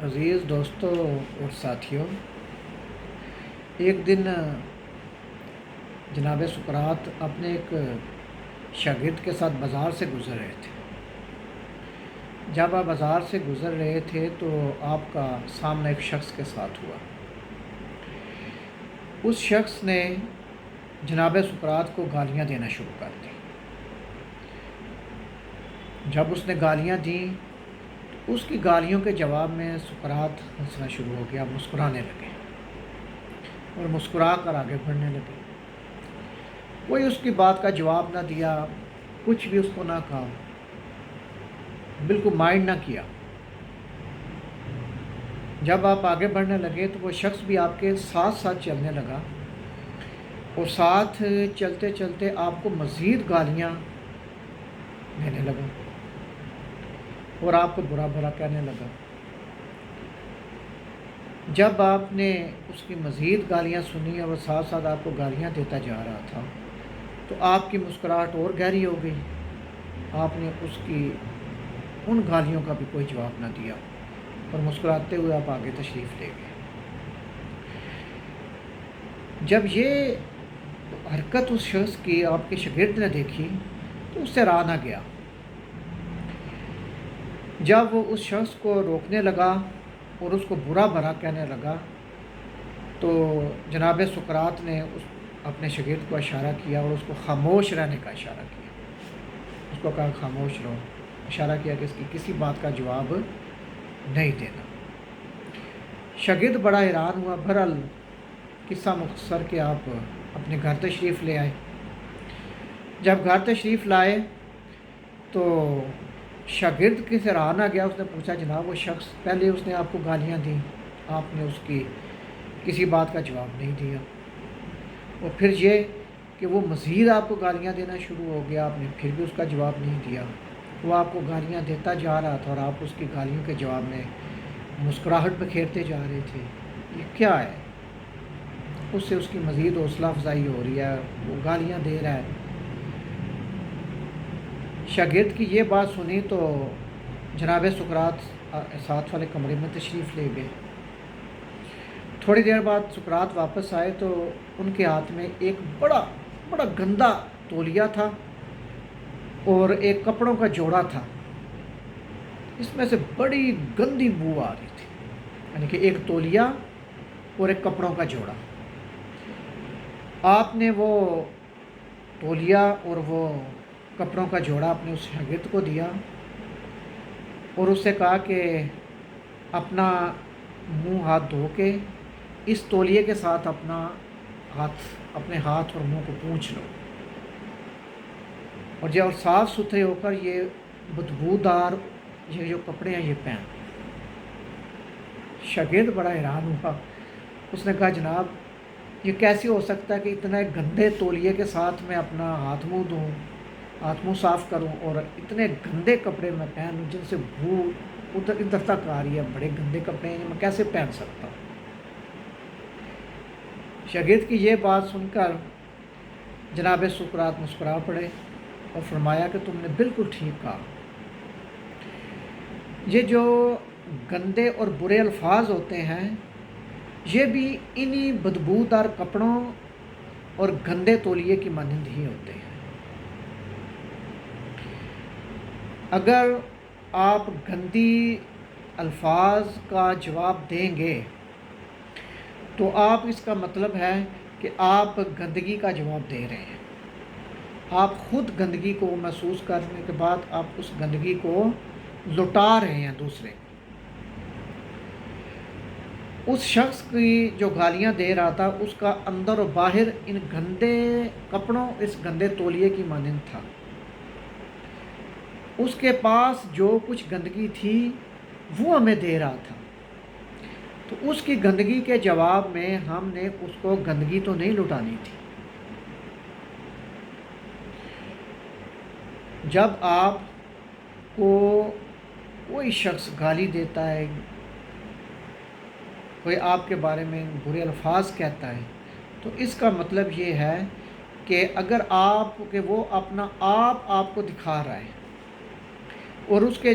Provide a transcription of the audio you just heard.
عزیز دوستوں اور ساتھیوں، ایک دن جناب سقراط اپنے ایک شاگرد کے ساتھ بازار سے گزر رہے تھے۔ جب آپ بازار سے گزر رہے تھے تو آپ کا سامنا ایک شخص کے ساتھ ہوا۔ اس شخص نے جناب سقراط کو گالیاں دینا شروع کر دی۔ جب اس نے گالیاں دیں تو اس کی گالیوں کے جواب میں سقراط ہنسنا شروع ہو گیا، مسکرانے لگے اور مسکرا کر آگے بڑھنے لگے۔ کوئی اس کی بات کا جواب نہ دیا، کچھ بھی اس کو نہ کہا، بالکل مائنڈ نہ کیا۔ جب آپ آگے بڑھنے لگے تو وہ شخص بھی آپ کے ساتھ ساتھ چلنے لگا اور ساتھ چلتے چلتے آپ کو مزید گالیاں دینے لگا اور آپ کو برا بھلا کہنے لگا۔ جب آپ نے اس کی مزید گالیاں سنی اور وہ ساتھ ساتھ آپ کو گالیاں دیتا جا رہا تھا تو آپ کی مسکراہٹ اور گہری ہو گئی۔ آپ نے اس کی ان گالیوں کا بھی کوئی جواب نہ دیا اور مسکراتے ہوئے آپ آگے تشریف لے گئے۔ جب یہ حرکت اس شخص کی آپ کے شاگرد نے دیکھی تو اس سے رہا نہ گیا۔ جب وہ اس شخص کو روکنے لگا اور اس کو برا بھلا کہنے لگا تو جناب سقراط نے اپنے شاگرد کو اشارہ کیا اور اس کو خاموش رہنے کا اشارہ کیا۔ اس کو کہا خاموش رہو، اشارہ کیا کہ اس کی کسی بات کا جواب نہیں دینا۔ شاگرد بڑا حیران ہوا۔ بہرحال قصہ مختصر کہ آپ اپنے گھر تشریف لے آئے۔ جب گھر تشریف لائے تو شاگرد کی سے رہا نہ گیا، اس نے پوچھا جناب وہ شخص پہلے اس نے آپ کو گالیاں دیں، آپ نے اس کی کسی بات کا جواب نہیں دیا، اور پھر یہ کہ وہ مزید آپ کو گالیاں دینا شروع ہو گیا، آپ نے پھر بھی اس کا جواب نہیں دیا۔ وہ آپ کو گالیاں دیتا جا رہا تھا اور آپ اس کی گالیوں کے جواب میں مسکراہٹ بکھیرتے جا رہے تھے، یہ کیا ہے؟ اس سے اس کی مزید حوصلہ افزائی ہو رہی ہے، وہ گالیاں دے رہا ہے۔ شاگرد کی یہ بات سنی تو جناب سقراط ساتھ والے کمرے میں تشریف لے گئے۔ تھوڑی دیر بعد سقراط واپس آئے تو ان کے ہاتھ میں ایک بڑا گندا تولیہ تھا اور ایک کپڑوں کا جوڑا تھا۔ اس میں سے بڑی گندی بو آ رہی تھی، یعنی کہ ایک تولیہ اور ایک کپڑوں کا جوڑا۔ آپ نے وہ تولیہ اور وہ کپڑوں کا جوڑا اپنے اس شاگرد کو دیا اور اس سے کہا کہ اپنا منہ ہاتھ دھو کے اس تولیے کے ساتھ اپنے ہاتھ اور منہ کو پونچھ لو، اور جب صاف ستھرے ہو کر یہ بدبودار یہ جو کپڑے ہیں یہ پہن۔ شاگرد بڑا حیران ہوا۔ اس نے کہا جناب یہ کیسے ہو سکتا ہے کہ اتنا ایک گندے تولیے کے ساتھ میں اپنا ہاتھ منہ صاف کروں اور اتنے گندے کپڑے میں پہنوں جن سے بو ادھر تک آ رہی ہے، بڑے گندے کپڑے ہیں، میں کیسے پہن سکتا ہوں؟ شاگرد کی یہ بات سن کر جناب سقراط مسکرا پڑے اور فرمایا کہ تم نے بالکل ٹھیک کہا، یہ جو گندے اور برے الفاظ ہوتے ہیں یہ بھی انہی بدبودار کپڑوں اور گندے تولیے کی مانند ہی ہوتے ہیں۔ اگر آپ گندی الفاظ کا جواب دیں گے تو آپ اس کا مطلب ہے کہ آپ گندگی کا جواب دے رہے ہیں، آپ خود گندگی کو محسوس کرنے کے بعد آپ اس گندگی کو لٹا رہے ہیں دوسرے۔ اس شخص کی جو گالیاں دے رہا تھا اس کا اندر و باہر ان گندے کپڑوں اس گندے تولیے کی مانند تھا۔ اس کے پاس جو کچھ گندگی تھی وہ ہمیں دے رہا تھا، تو اس کی گندگی کے جواب میں ہم نے اس کو گندگی تو نہیں لٹانی تھی۔ جب آپ کو کوئی شخص گالی دیتا ہے، کوئی آپ کے بارے میں برے الفاظ کہتا ہے، تو اس کا مطلب یہ ہے کہ اگر وہ اپنا آپ کو دکھا رہا ہے اور اس کے